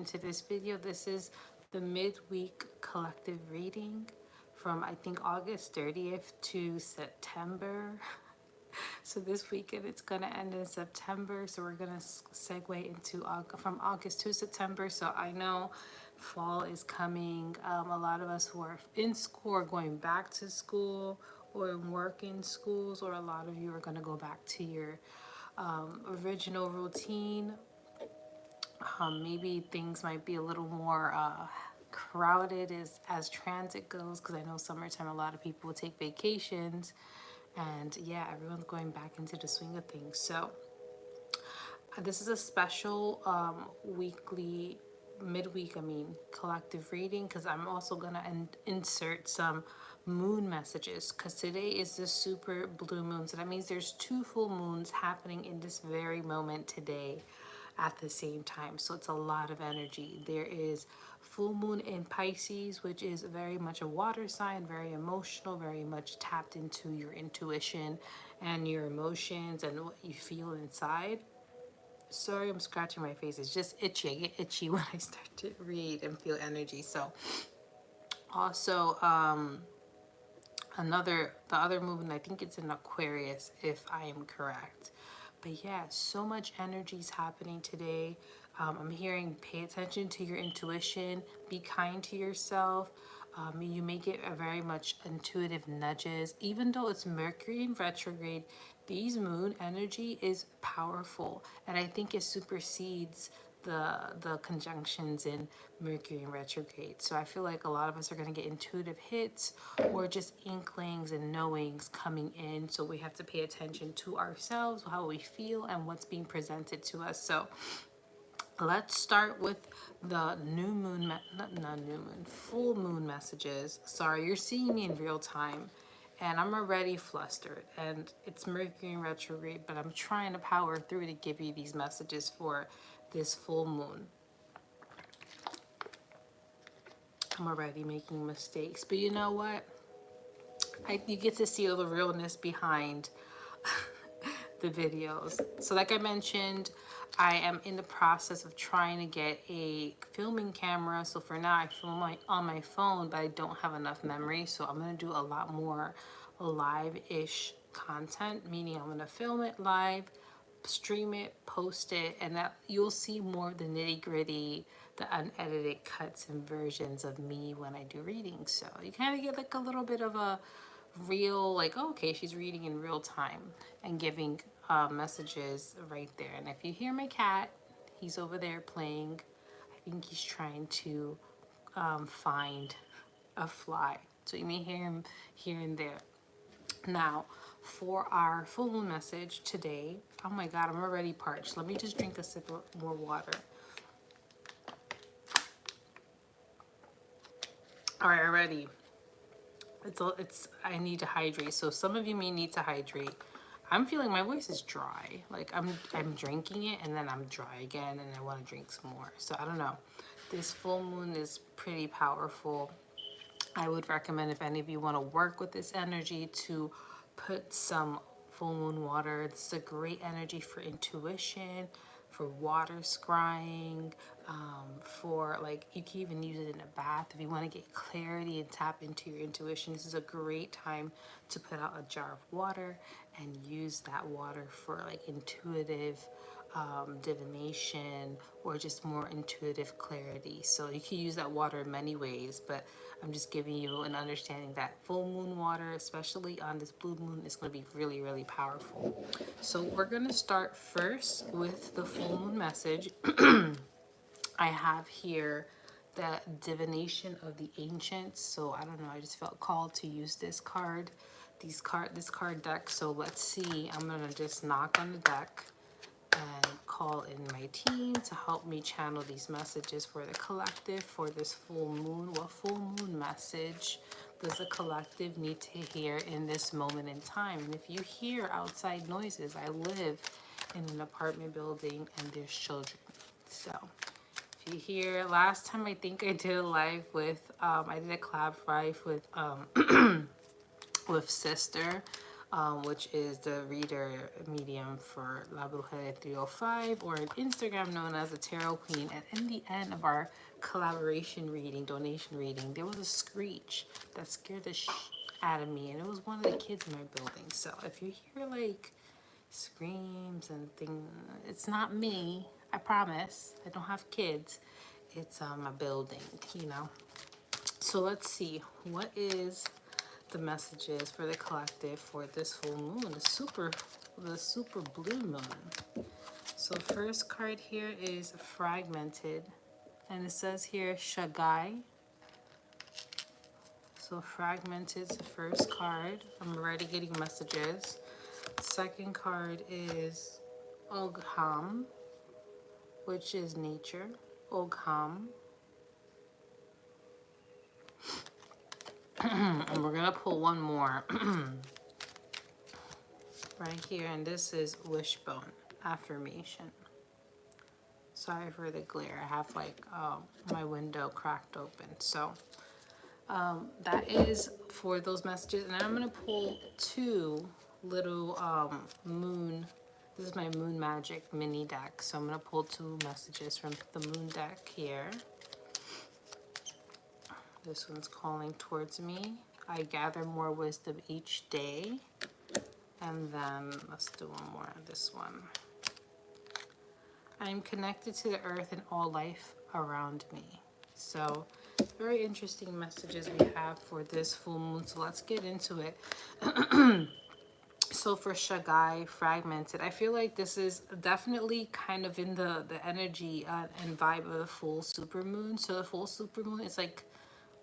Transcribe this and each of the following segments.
into this video. This is the midweek collective reading from I think August 30th to September. So this weekend it's gonna end in September. So we're gonna segue into from August to September. So I know fall is coming. A lot of us who are in school are going back to school or in working schools, or a lot of you are gonna go back to your original routine. Maybe things might be a little more crowded as transit goes, because I know summertime a lot of people take vacations, and yeah, everyone's going back into the swing of things. So this is a special midweek collective reading, because I'm also gonna insert some moon messages, because today is the super blue moon, so that means there's 2 full moons happening in this very moment today at the same time. So it's a lot of energy. There is full moon in Pisces, which is very much a water sign, very emotional, very much tapped into your intuition and your emotions and what you feel inside. Sorry, I'm scratching my face. It's just itchy. I get itchy when I start to read and feel energy. So also the other movement, I think it's in Aquarius if I am correct. But yeah, so much energy is happening today. I'm hearing pay attention to your intuition, be kind to yourself. You may get a very much intuitive nudges. Even though it's Mercury in retrograde, these moon energy is powerful. And I think it supersedes the conjunctions in Mercury in retrograde. So I feel like a lot of us are going to get intuitive hits or just inklings and knowings coming in. So we have to pay attention to ourselves, how we feel, and what's being presented to us. So let's start with the new moon, full moon messages. Sorry, you're seeing me in real time. And I'm already flustered, and it's Mercury in retrograde, but I'm trying to power through to give you these messages for this full moon. I'm already making mistakes, but you know what? You get to see all the realness behind the videos. So like I mentioned, I am in the process of trying to get a filming camera. So for now I film on my phone, but I don't have enough memory. So I'm going to do a lot more live-ish content, meaning I'm going to film it live, stream it, post it, and that you'll see more of the nitty-gritty, the unedited cuts and versions of me when I do readings. So you kind of get like a little bit of a real, like, oh, okay, she's reading in real time and giving messages right there. And if you hear my cat, he's over there playing. I think he's trying to find a fly, so you may hear him here and there. Now for our full moon message today, oh my god, I'm already parched. Let me just drink a sip of more water. All right, already. I need to hydrate. So some of you may need to hydrate. I'm feeling my voice is dry. Like I'm drinking it and then I'm dry again and I want to drink some more. So I don't know. This full moon is pretty powerful. I would recommend, if any of you want to work with this energy, to put some full moon water. It's a great energy for intuition, for water scrying, for like, you can even use it in a bath if you want to get clarity and tap into your intuition. This is a great time to put out a jar of water and use that water for like intuitive divination or just more intuitive clarity. So you can use that water in many ways, but I'm just giving you an understanding that full moon water, especially on this blue moon, is going to be really, really powerful. So we're going to start first with the full moon message. I have here the divination of the ancients. So I don't know, I just felt called to use this card, this card deck. So let's see. I'm going to just knock on the deck and call in my team to help me channel these messages for the collective for this full moon. What full moon message does the collective need to hear in this moment in time? And if you hear outside noises, I live in an apartment building and there's children. So if you hear, last time I think I did a live with, I did a collab live with Sister which is the reader medium for La Brujeria 305, or on Instagram known as the Tarot Queen. And in the end of our collaboration reading, donation reading, there was a screech that scared the out of me, and it was one of the kids in my building. So if you hear like screams and things, it's not me. I promise. I don't have kids. It's a building, you know. So let's see, what is the messages for the collective for this full moon, the super blue moon. So first card here is fragmented, and it says here Shagai. So fragmented is the first card. I'm already getting messages. Second card is Ogham, which is nature. Ogham. And we're gonna pull one more right here, and this is wishbone affirmation. Sorry for the glare. I have like my window cracked open. So that is for those messages, and I'm gonna pull two little moon. This is my Moon Magic mini deck, so I'm gonna pull two messages from the moon deck here. This one's calling towards me. I gather more wisdom each day. And then let's do one more. This one. I am connected to the earth and all life around me. So very interesting messages we have for this full moon. So let's get into it. So for Shagai, fragmented, I feel like this is definitely kind of in the energy and vibe of the full supermoon. So the full supermoon is like,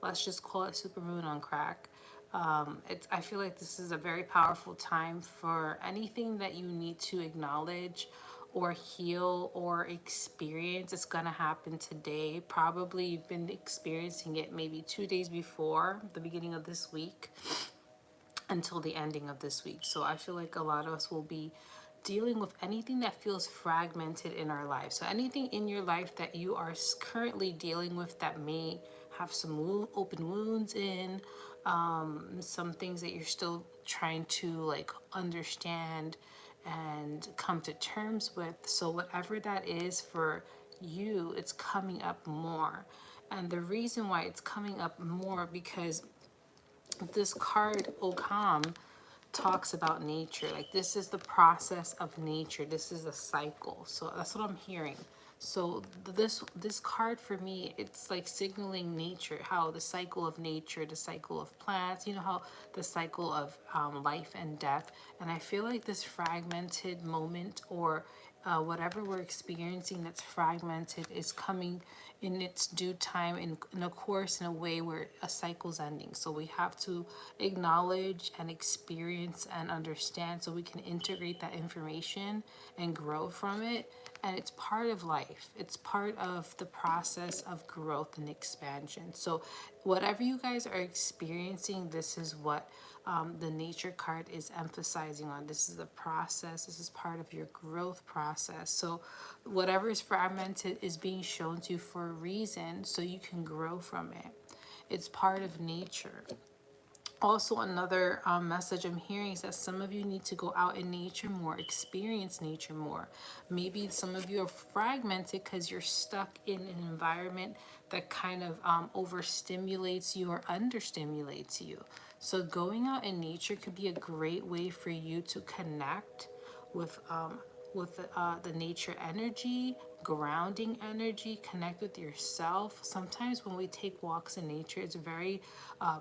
let's just call it supermoon on crack. I feel like this is a very powerful time for anything that you need to acknowledge or heal or experience. It's gonna happen today. Probably you've been experiencing it maybe 2 days before the beginning of this week until the ending of this week. So I feel like a lot of us will be dealing with anything that feels fragmented in our life. So anything in your life that you are currently dealing with that may have some open wounds in, some things that you're still trying to like understand and come to terms with. So whatever that is for you, it's coming up more. And the reason why it's coming up more, because this card Okam talks about nature. Like this is the process of nature. This is a cycle. So that's what I'm hearing. So this card for me, it's like signaling nature, how the cycle of nature, the cycle of plants, you know, how the cycle of life and death. And I feel like this fragmented moment, or whatever we're experiencing that's fragmented, is coming in its due time, in a course, in a way where a cycle's ending. So we have to acknowledge and experience and understand so we can integrate that information and grow from it. And it's part of life. It's part of the process of growth and expansion. So whatever you guys are experiencing, this is what the nature card is emphasizing on. This is the process. This is part of your growth process. So whatever is fragmented is being shown to you for a reason, so you can grow from it. It's part of nature. Also, another message I'm hearing is that some of you need to go out in nature more, experience nature more. Maybe some of you are fragmented because you're stuck in an environment that kind of overstimulates you or understimulates you. So going out in nature could be a great way for you to connect with the nature energy, grounding energy, connect with yourself. Sometimes when we take walks in nature, it's a very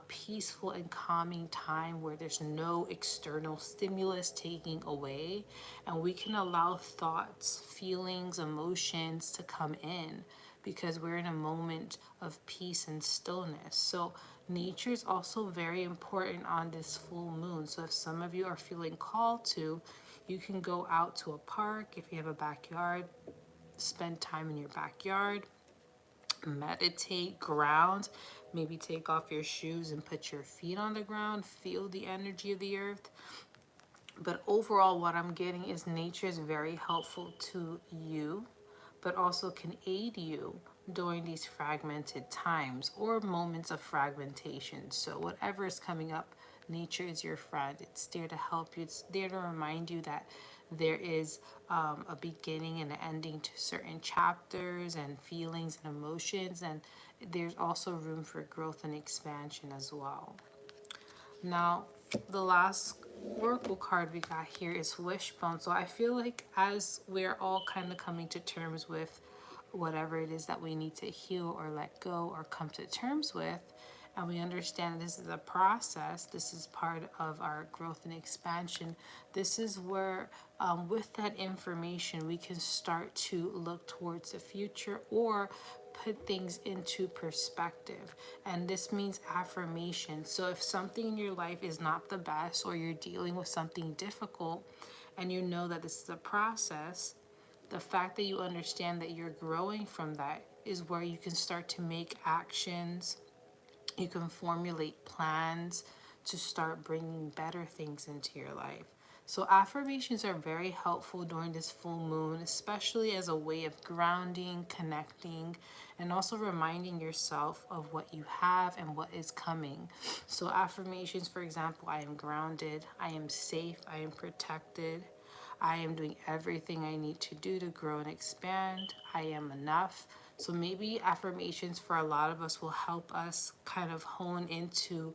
peaceful and calming time where there's no external stimulus taking away, and we can allow thoughts, feelings, emotions to come in because we're in a moment of peace and stillness. So nature is also very important on this full moon. So if some of you are feeling called to, you can go out to a park. If you have a backyard, spend time in your backyard, meditate, ground, maybe take off your shoes and put your feet on the ground, feel the energy of the earth. But overall, what I'm getting is nature is very helpful to you, but also can aid you during these fragmented times or moments of fragmentation. So whatever is coming up Nature is your friend. It's there to help you. It's there to remind you that there is a beginning and an ending to certain chapters and feelings and emotions, and there's also room for growth and expansion as well. Now, the last oracle card we got here is Wishbone. So I feel like as we're all kind of coming to terms with whatever it is that we need to heal or let go or come to terms with, and we understand this is a process, this is part of our growth and expansion, this is where, with that information, we can start to look towards the future or put things into perspective. And this means affirmation. So if something in your life is not the best, or you're dealing with something difficult and you know that this is a process, the fact that you understand that you're growing from that is where you can start to make actions. You can formulate plans to start bringing better things into your life. So affirmations are very helpful during this full moon, especially as a way of grounding, connecting, and also reminding yourself of what you have and what is coming. So affirmations, for example, I am grounded, I am safe, I am protected, I am doing everything I need to do to grow and expand, I am enough. So maybe affirmations for a lot of us will help us kind of hone into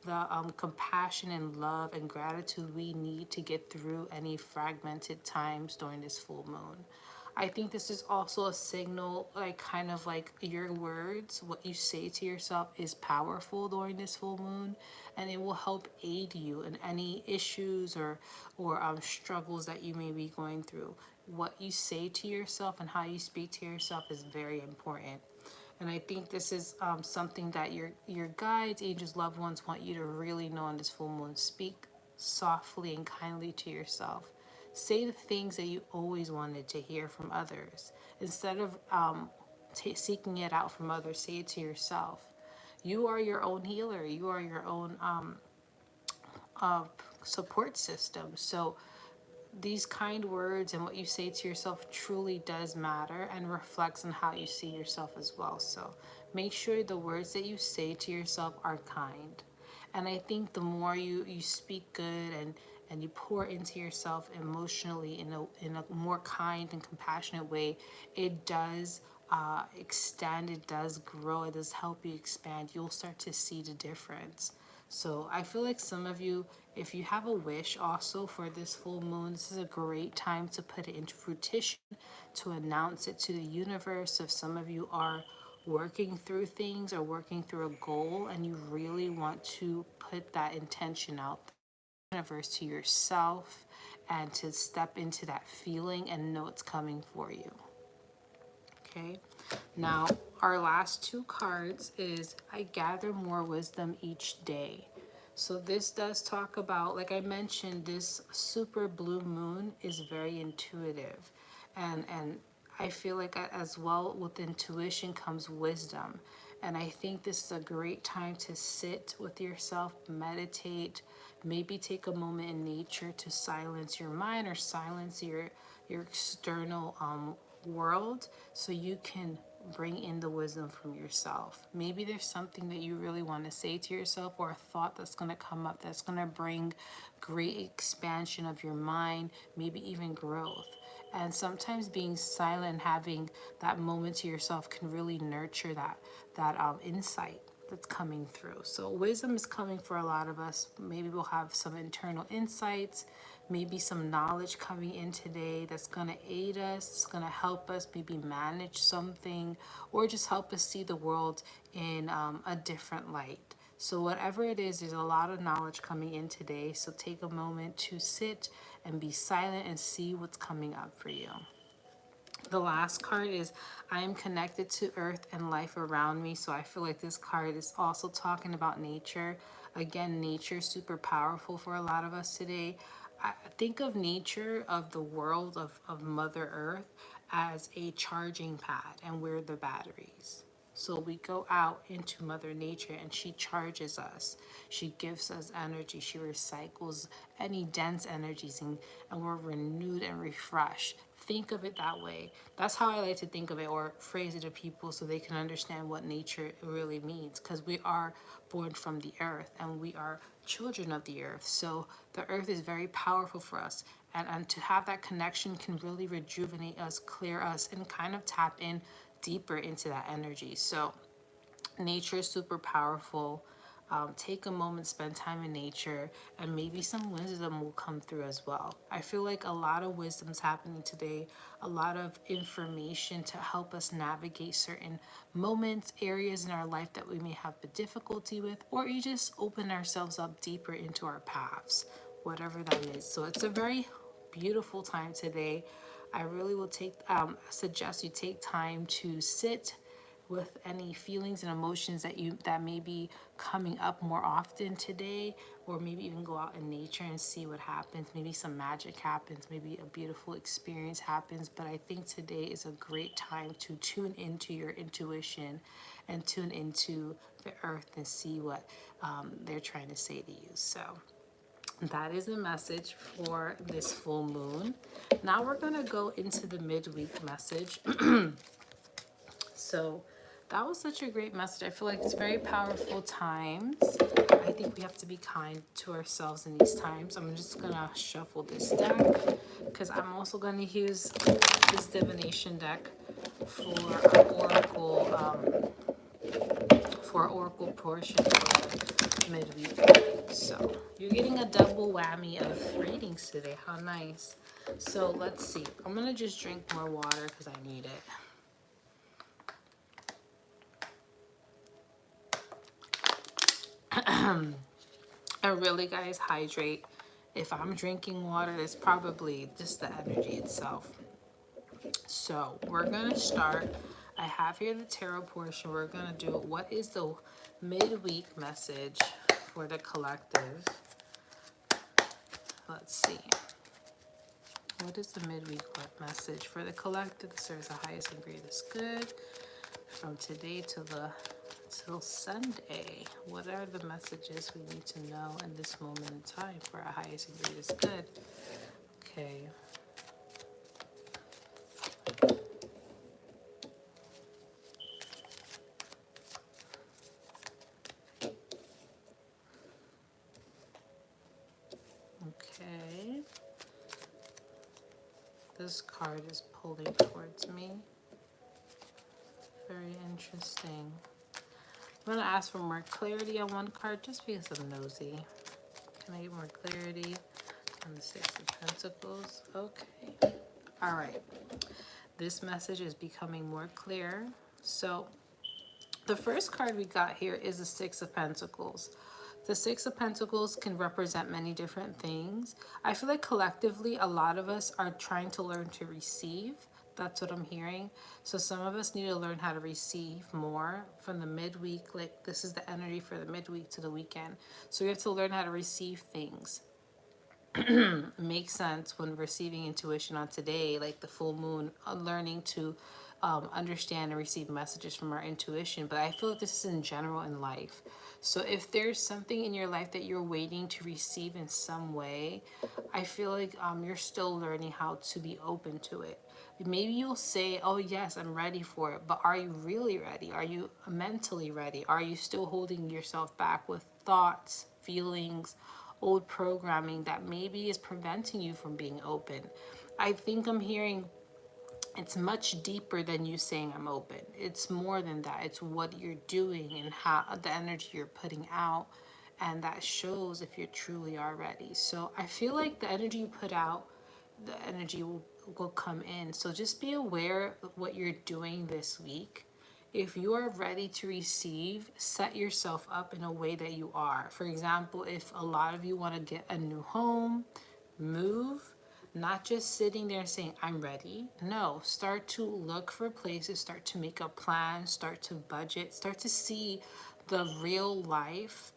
the compassion and love and gratitude we need to get through any fragmented times during this full moon. I think this is also a signal, like kind of like your words, what you say to yourself is powerful during this full moon, and it will help aid you in any issues or struggles that you may be going through. What you say to yourself and how you speak to yourself is very important. And I think this is something that your guides, angels, loved ones want you to really know on this full moon. Speak softly and kindly to yourself. Say the things that you always wanted to hear from others. Instead of seeking it out from others, say it to yourself. You are your own healer. You are your own support system. So these kind words and what you say to yourself truly does matter and reflects on how you see yourself as well. So make sure the words that you say to yourself are kind. And I think the more you speak good and you pour into yourself emotionally in a more kind and compassionate way, it does extend, it does grow, it does help you expand. You'll start to see the difference. So I feel like some of you, if you have a wish also for this full moon, this is a great time to put it into fruition, to announce it to the universe. If some of you are working through things or working through a goal and you really want to put that intention out there, to the universe, to yourself, and to step into that feeling and know it's coming for you. Okay, now our last two cards is I gather more wisdom each day. So this does talk about, like I mentioned, this super blue moon is very intuitive, and I feel like as well with intuition comes wisdom. And I think this is a great time to sit with yourself, meditate, maybe take a moment in nature to silence your mind or silence your external world, so you can bring in the wisdom from yourself. Maybe there's something that you really want to say to yourself, or a thought that's going to come up that's going to bring great expansion of your mind, maybe even growth. And sometimes being silent, having that moment to yourself can really nurture that insight that's coming through. So wisdom is coming for a lot of us. Maybe we'll have some internal insights, maybe some knowledge coming in today that's going to aid us, it's going to help us maybe manage something, or just help us see the world in a different light. So whatever it is, there's a lot of knowledge coming in today. So take a moment to sit and be silent and see what's coming up for you. The last card is I am connected to earth and life around me. So I feel like this card is also talking about nature. Again, nature is super powerful for a lot of us today. I think of nature, of the world of Mother Earth, as a charging pad, and we're the batteries. So we go out into Mother Nature and she charges us. She gives us energy. She recycles any dense energies, and we're renewed and refreshed. think of it that way. That's how I like to think of it, or phrase it to people so they can understand what nature really means, because we are born from the earth and we are children of the earth. So the earth is very powerful for us, and to have that connection can really rejuvenate us, clear us, and kind of tap in deeper into that energy. So nature is super powerful. Take a moment, spend time in nature, and maybe some wisdom will come through as well. I feel like a lot of wisdom's happening today, a lot of information to help us navigate certain moments, areas in our life that we may have a difficulty with, or you just open ourselves up deeper into our paths, whatever that is. So it's a very beautiful time today. I really will suggest you take time to sit with any feelings and emotions that may be coming up more often today, or maybe even go out in nature and see what happens. Maybe some magic happens, maybe a beautiful experience happens. But I think today is a great time to tune into your intuition and tune into the earth and see what they're trying to say to you. So that is the message for this full moon. Now we're going to go into the midweek message. So that was such a great message. I feel like it's very powerful times. I think we have to be kind to ourselves in these times. I'm just going to shuffle this deck, because I'm also going to use this divination deck for oracle portion for the midweek. So you're getting a double whammy of readings today. How nice. So let's see. I'm going to just drink more water because I need it. And really, guys, hydrate. If I'm drinking water, it's probably just the energy itself. So we're gonna start. I have here the tarot portion. We're gonna do what is the midweek message for the collective. Let's see. What is the midweek message for the collective? Serves the highest and greatest good from today till Sunday. What are the messages we need to know in this moment in time for our highest and greatest good? Okay. Okay. This card is pulling towards me. Very interesting. I'm going to ask for more clarity on one card just because I'm nosy. Can I get more clarity on the Six of Pentacles? Okay. All right. This message is becoming more clear. So the first card we got here is the Six of Pentacles. The Six of Pentacles can represent many different things. I feel like collectively, a lot of us are trying to learn to receive. That's what I'm hearing. So some of us need to learn how to receive more from the midweek. Like this is the energy for the midweek to the weekend. So we have to learn how to receive things. It makes sense when receiving intuition on today, like the full moon, learning to understand and receive messages from our intuition. But I feel like this is in general in life. So if there's something in your life that you're waiting to receive in some way, I feel like you're still learning how to be open to it. Maybe you'll say, oh yes, I'm ready for it, but are you really ready? Are you mentally ready? Are you still holding yourself back with thoughts, feelings, old programming that maybe is preventing you from being open? I think I'm hearing it's much deeper than you saying I'm open. It's more than that. It's what you're doing and how the energy you're putting out, and that shows if you truly are ready. So I feel like the energy you put out, the energy will come in. So just be aware of what you're doing this week. If you are ready to receive, set yourself up in a way that you are. For example, if a lot of you want to get a new home, move, not just sitting there saying, I'm ready. No, start to look for places, start to make a plan, start to budget, start to see the real life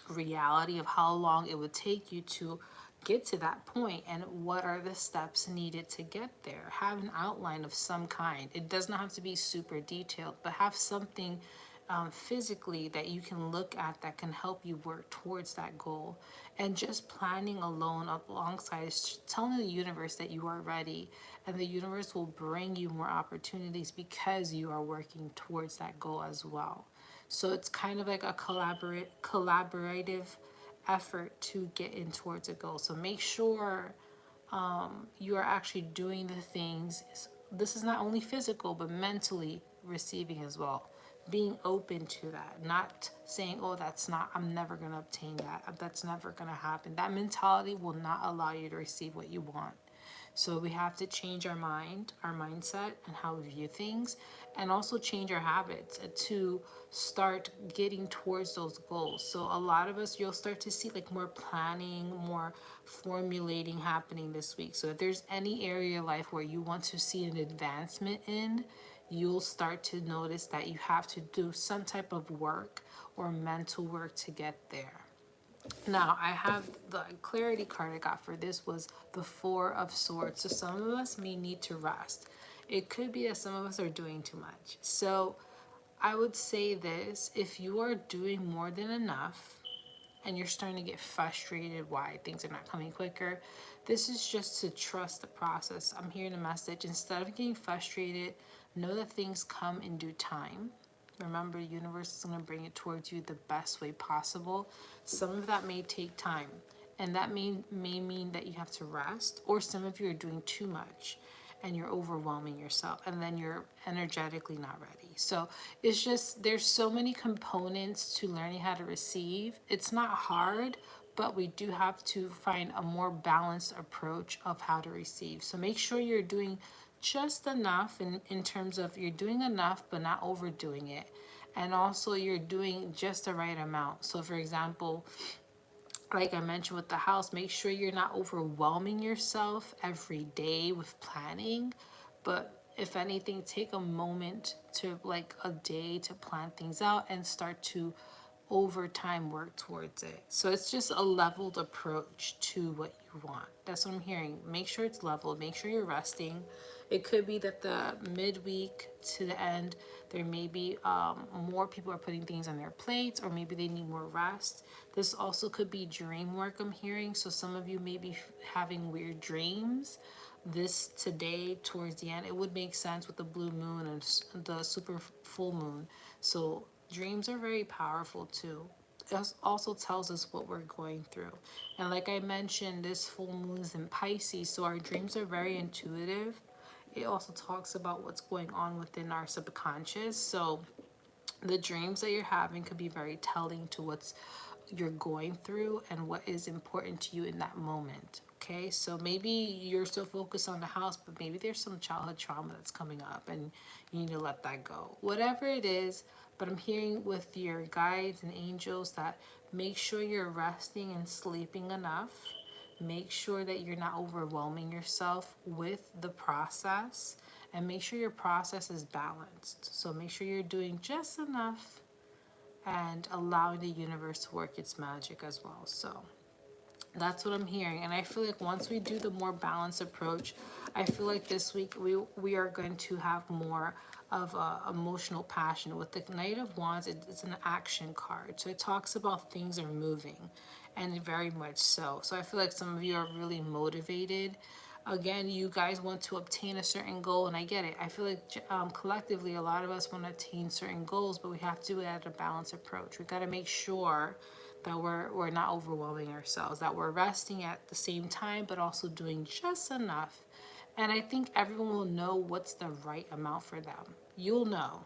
reality of how long it would take you to get to that point and what are the steps needed to get there. Have an outline of some kind. It does not have to be super detailed, but have something physically that you can look at that can help you work towards that goal. And just planning alone alongside is telling the universe that you are ready, and the universe will bring you more opportunities because you are working towards that goal as well. So it's kind of like a collaborative effort to get in towards a goal. So make sure you are actually doing the things. This is not only physical, but mentally receiving as well. Being open to that, not saying, oh, that's not, I'm never going to obtain that. That's never going to happen. That mentality will not allow you to receive what you want. So we have to change our mind, our mindset, and how we view things, and also change our habits to start getting towards those goals. So a lot of us, you'll start to see like more planning, more formulating happening this week. So if there's any area of life where you want to see an advancement in, you'll start to notice that you have to do some type of work or mental work to get there. Now, I have the clarity card I got for this was the Four of Swords. So some of us may need to rest. It could be that some of us are doing too much. So I would say this, if you are doing more than enough and you're starting to get frustrated why things are not coming quicker, this is just to trust the process. I'm hearing a message. Instead of getting frustrated, know that things come in due time. Remember, the universe is going to bring it towards you the best way possible. Some of that may take time, and that may mean that you have to rest, or some of you are doing too much and you're overwhelming yourself, and then you're energetically not ready. So it's just, there's so many components to learning how to receive. It's not hard, but we do have to find a more balanced approach of how to receive. So make sure you're doing just enough in terms of you're doing enough but not overdoing it, and also you're doing just the right amount. So for example, like I mentioned with the house, make sure you're not overwhelming yourself every day with planning, but if anything, take a moment to like a day to plan things out and start to over time work towards it. So it's just a leveled approach to what you want. That's what I'm hearing. Make sure it's leveled. Make sure you're resting. It could be that the midweek to the end, there may be more people are putting things on their plates, or maybe they need more rest. This also could be dream work, I'm hearing. So some of you may be having weird dreams. This today towards the end, it would make sense with the blue moon and the super full moon. So dreams are very powerful too. It also tells us what we're going through. And like I mentioned, this full moon is in Pisces, so our dreams are very intuitive. It also talks about what's going on within our subconscious. So the dreams that you're having could be very telling to what's you're going through and what is important to you in that moment. Okay, so maybe you're so focused on the house, but maybe there's some childhood trauma that's coming up and you need to let that go. Whatever it is, but I'm hearing with your guides and angels that make sure you're resting and sleeping enough. Make sure that you're not overwhelming yourself with the process, and make sure your process is balanced. So make sure you're doing just enough and allowing the universe to work its magic as well. So that's what I'm hearing. And I feel like once we do the more balanced approach, I feel like this week we are going to have more of emotional passion. With the Knight of Wands, it's an action card. So it talks about things are moving, and very much so. So I feel like some of you are really motivated. Again, you guys want to obtain a certain goal, and I get it. I feel like collectively, a lot of us want to attain certain goals, but we have to do it at a balanced approach. We got to make sure that we're not overwhelming ourselves, that we're resting at the same time, but also doing just enough. And I think everyone will know what's the right amount for them. You'll know.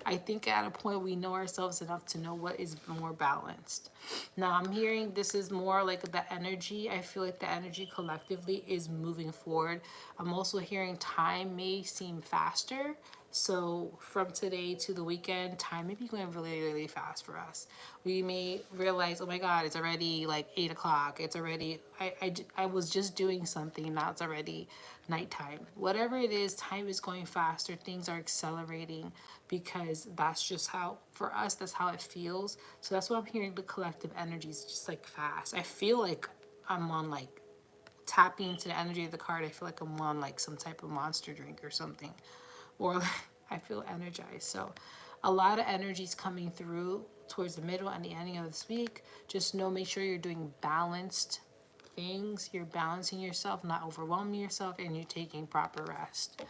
I think at a point we know ourselves enough to know what is more balanced. Now I'm hearing this is more like the energy. I feel like the energy collectively is moving forward. I'm also hearing time may seem faster. So from today to the weekend, time may be going really, really fast for us. We may realize, oh my God, it's already like 8 o'clock. It's already, I was just doing something. Now it's already nighttime. Whatever it is, time is going faster. Things are accelerating because that's just how, for us, that's how it feels. So that's what I'm hearing. The collective energy is just like fast. I feel like I'm on like tapping into the energy of the card. I feel like I'm on like some type of monster drink or something, or like, I feel energized. So A lot of energies coming through towards the middle and the ending of this week. Just know, make sure you're doing balanced things. You're balancing yourself, not overwhelming yourself, and you're taking proper rest.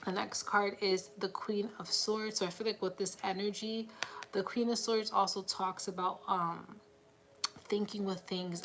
The next card is the Queen of Swords. So I feel like with this energy, the Queen of Swords also talks about thinking with things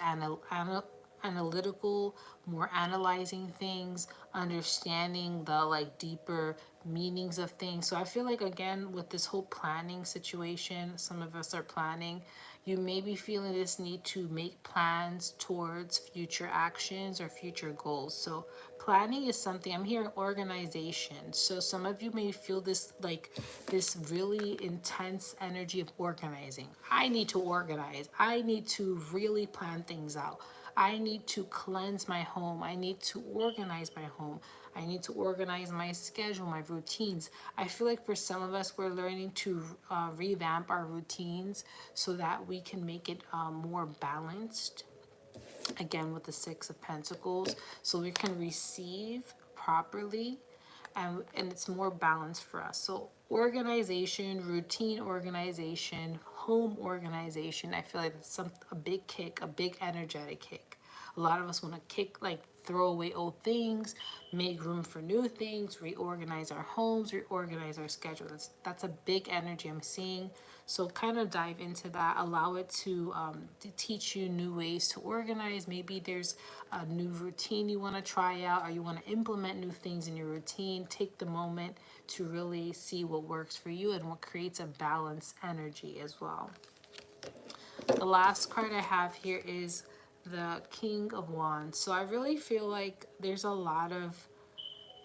analytical, more analyzing things, understanding the like deeper meanings of things. So I feel like, again, with this whole planning situation, some of us are planning. You may be feeling this need to make plans towards future actions or future goals. So planning is something, I'm hearing organization. So some of you may feel this like this really intense energy of organizing. I need to organize. I need to really plan things out. I need to cleanse my home. I need to organize my home. I need to organize my schedule, my routines. I feel like for some of us, we're learning to revamp our routines so that we can make it more balanced. Again, with the Six of Pentacles, so we can receive properly, and it's more balanced for us. So organization, routine organization, home organization, I feel like it's a big kick, a big energetic kick. A lot of us want to kick, like throw away old things, make room for new things, reorganize our homes, reorganize our schedule. That's a big energy I'm seeing. So kind of dive into that. Allow it to teach you new ways to organize. Maybe there's a new routine you want to try out, or you want to implement new things in your routine. Take the moment to really see what works for you and what creates a balanced energy as well. The last card I have here is the King of Wands. So I really feel like there's a lot of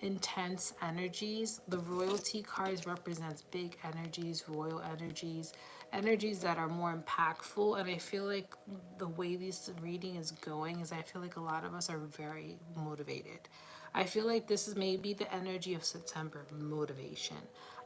intense energies. The royalty cards represents big energies, royal energies, energies that are more impactful. And I feel like the way this reading is going is I feel like a lot of us are very motivated. I feel like this is maybe the energy of September, motivation.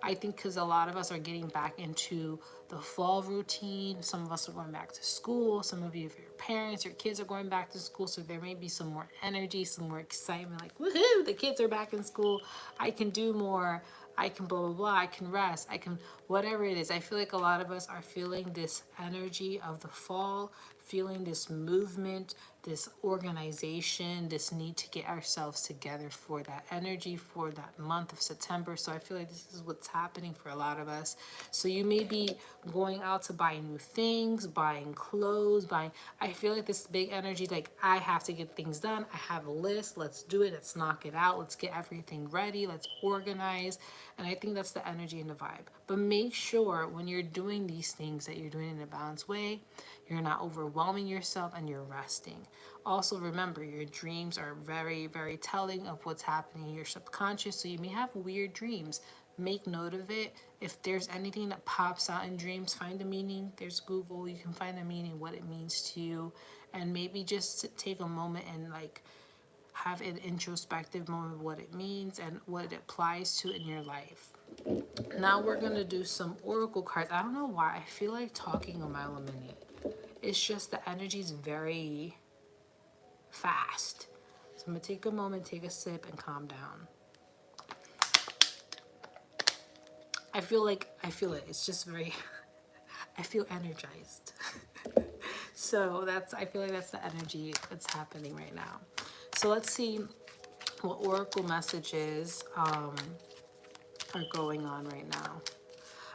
I think because a lot of us are getting back into the fall routine. Some of us are going back to school. Some of you, if you're parents, your kids are going back to school. So there may be some more energy, some more excitement. Like, woohoo, the kids are back in school. I can do more. I can blah, blah, blah. I can rest. I can, whatever it is. I feel like a lot of us are feeling this energy of the fall, feeling this movement, this organization, this need to get ourselves together for that energy, for that month of September. So I feel like this is what's happening for a lot of us. So you may be going out to buy new things, buying clothes, I feel like this big energy, like I have to get things done. I have a list. Let's do it. Let's knock it out. Let's get everything ready. Let's organize. And I think that's the energy and the vibe. But make sure when you're doing these things that you're doing it in a balanced way. You're not overwhelming yourself and you're resting. Also remember, your dreams are very, very telling of what's happening in your subconscious. So you may have weird dreams. Make note of it. If there's anything that pops out in dreams, find the meaning. There's Google. You can find the meaning, what it means to you. And maybe just take a moment and like have an introspective moment of what it means and what it applies to in your life. Now we're going to do some oracle cards. I don't know why. I feel like talking a mile a minute. It's just the energy is very fast. So I'm going to take a moment, take a sip, and calm down. I feel it. It's just very, I feel energized. So I feel like that's the energy that's happening right now. So let's see what oracle messages are going on right now.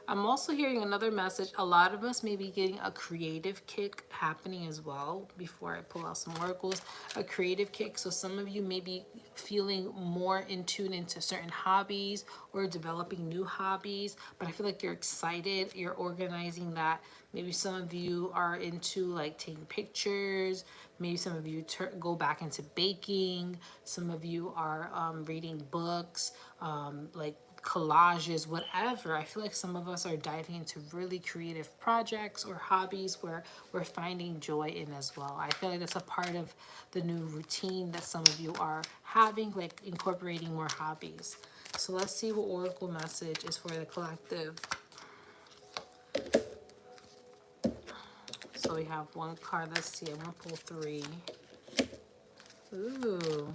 I'm also hearing another message. A lot of us may be getting a creative kick happening as well. Before I pull out some oracles, a creative kick. So some of you may be feeling more in tune into certain hobbies or developing new hobbies. But I feel like you're excited. You're organizing that. Maybe some of you are into like taking pictures. Maybe some of you go back into baking. Some of you are reading books, like collages, whatever. I feel like some of us are diving into really creative projects or hobbies where we're finding joy in as well. I feel like that's a part of the new routine that some of you are having, like incorporating more hobbies. So let's see what oracle message is for the collective. So we have one card. Let's see. I'm gonna pull three. Ooh.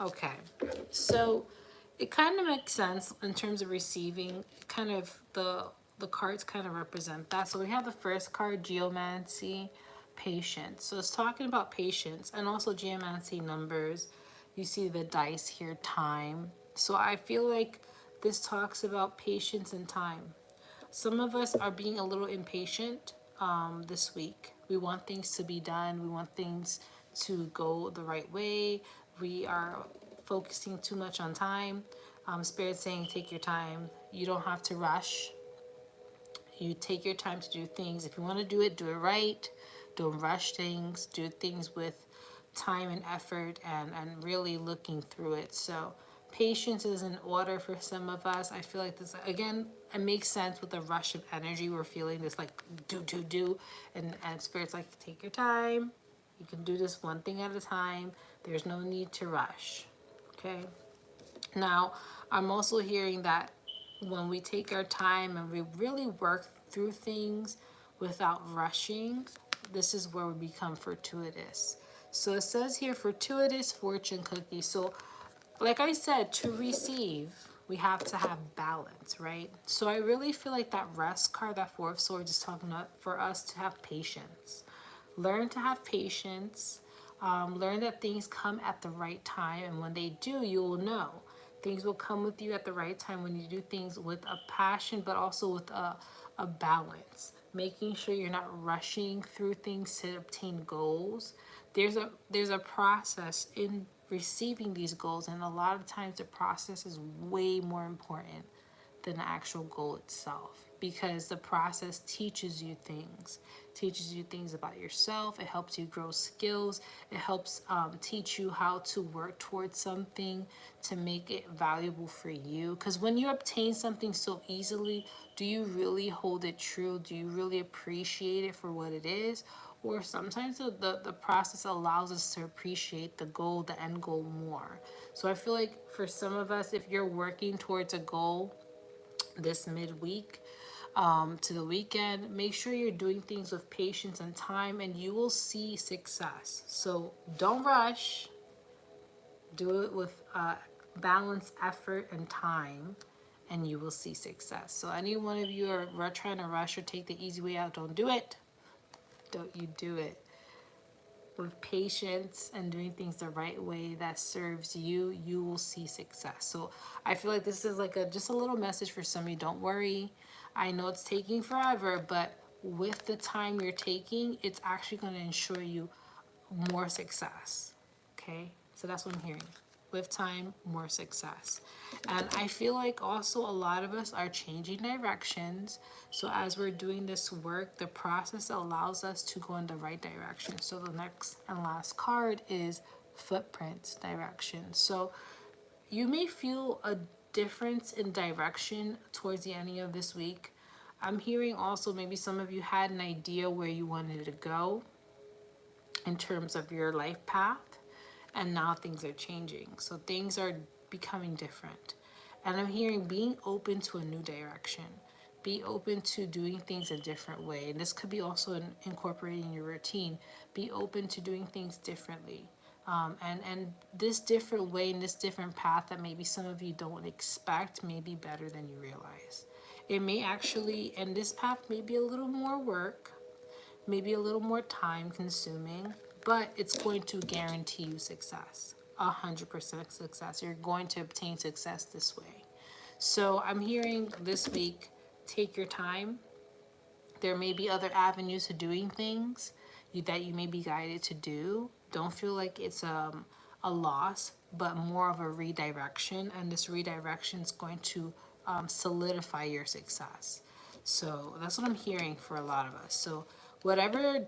Okay. So it kind of makes sense in terms of receiving. Kind of the cards kind of represent that. So we have the first card, geomancy, patience. So it's talking about patience, and also geomancy numbers. You see the dice here, time. So I feel like this talks about patience and time. Some of us are being a little impatient this week. We want things to be done. We want things to go the right way. We are focusing too much on time. Spirit saying, take your time. You don't have to rush. You take your time to do things. If you want to do it right. Don't rush things. Do things with time and effort, and really looking through it. So patience is in order for some of us. I feel like this, again, it makes sense with the rush of energy we're feeling, this like do. And Spirit's like, take your time. You can do this one thing at a time. There's no need to rush. Okay. Now, I'm also hearing that when we take our time and we really work through things without rushing, this is where we become fortuitous. So it says here, fortuitous fortune cookie. So like I said, to receive, we have to have balance, right? So I really feel like that rest card, that Four of Swords, is talking about for us to have patience. Learn to have patience. Learn that things come at the right time, and when they do, you will know. Things will come with you at the right time when you do things with a passion, but also with a balance. Making sure you're not rushing through things to obtain goals. There's a process in receiving these goals, and a lot of times the process is way more important than the actual goal itself, because the process teaches you things about yourself. It helps you grow skills. It helps teach you how to work towards something to make it valuable for you, because when you obtain something so easily, do you really hold it true? Do you really appreciate it for what it is? Or sometimes the process allows us to appreciate the goal, the end goal more. So I feel like for some of us, if you're working towards a goal this midweek to the weekend, make sure you're doing things with patience and time, and you will see success. So don't rush. Do it with balance, effort, and time, and you will see success. So any one of you are trying to rush or take the easy way out, don't do it. Don't you do it. With patience and doing things the right way that serves you, you will see success. So I feel like this is like just a little message for some of you. Don't worry. I know it's taking forever, but with the time you're taking, it's actually going to ensure you more success. Okay? So that's what I'm hearing. With time, more success. And I feel like also a lot of us are changing directions. So as we're doing this work, the process allows us to go in the right direction. So the next and last card is footprints direction. So you may feel a difference in direction towards the ending of this week. I'm hearing also maybe some of you had an idea where you wanted to go in terms of your life path, and now things are changing. So things are becoming different. And I'm hearing being open to a new direction. Be open to doing things a different way. And this could be also incorporating your routine. Be open to doing things differently. And this different way and this different path that maybe some of you don't expect may be better than you realize. It may actually, and this path may be a little more work, maybe a little more time consuming, but it's going to guarantee you success, 100% success. You're going to obtain success this way. So I'm hearing this week, take your time. There may be other avenues to doing things that you may be guided to do. Don't feel like it's a loss, but more of a redirection. And this redirection is going to solidify your success. So that's what I'm hearing for a lot of us. So whatever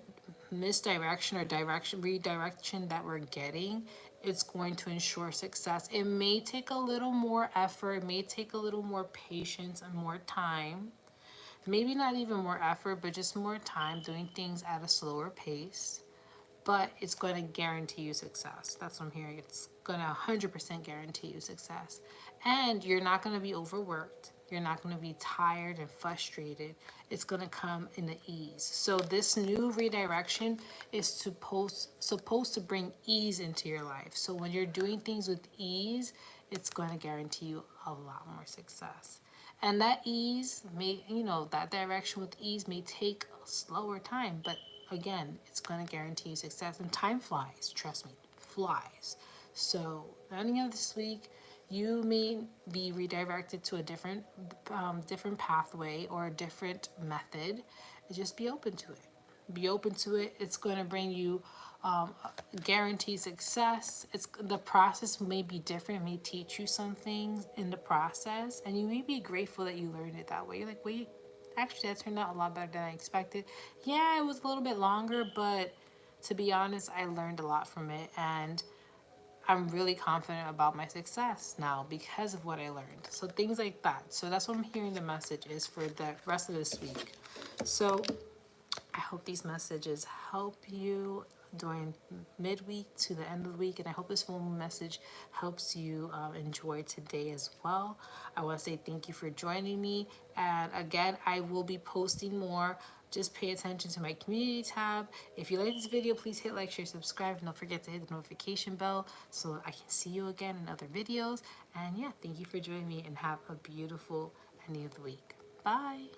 misdirection or redirection that we're getting, it's going to ensure success. It may take a little more effort, it may take a little more patience and more time. Maybe not even more effort, but just more time doing things at a slower pace. But it's going to guarantee you success. That's what I'm hearing. It's going to 100% guarantee you success. And you're not going to be overworked. You're not going to be tired and frustrated. It's going to come in the ease. So this new redirection is supposed to bring ease into your life. So when you're doing things with ease, it's going to guarantee you a lot more success. And that ease may, you know, that direction with ease may take a slower time, but again, it's going to guarantee you success. And time flies, trust me, flies. So, at the ending of this week, you may be redirected to a different pathway or a different method. Just be open to it. Be open to it. It's going to bring you guaranteed success. It's the process may be different, may teach you some things in the process, and you may be grateful that you learned it that way. You're like, wait, actually, that turned out a lot better than I expected. Yeah, it was a little bit longer, but to be honest, I learned a lot from it, and I'm really confident about my success now because of what I learned. So things like that. So that's what I'm hearing the message is for the rest of this week. So I hope these messages help you during midweek to the end of the week, and I hope this full moon message helps you enjoy today as well. I want to say thank you for joining me, and again, I will be posting more. Just pay attention to my community tab. If you like this video, please hit like, share, subscribe, and don't forget to hit the notification bell so I can see you again in other videos. And yeah, thank you for joining me, and have a beautiful ending of the week. Bye.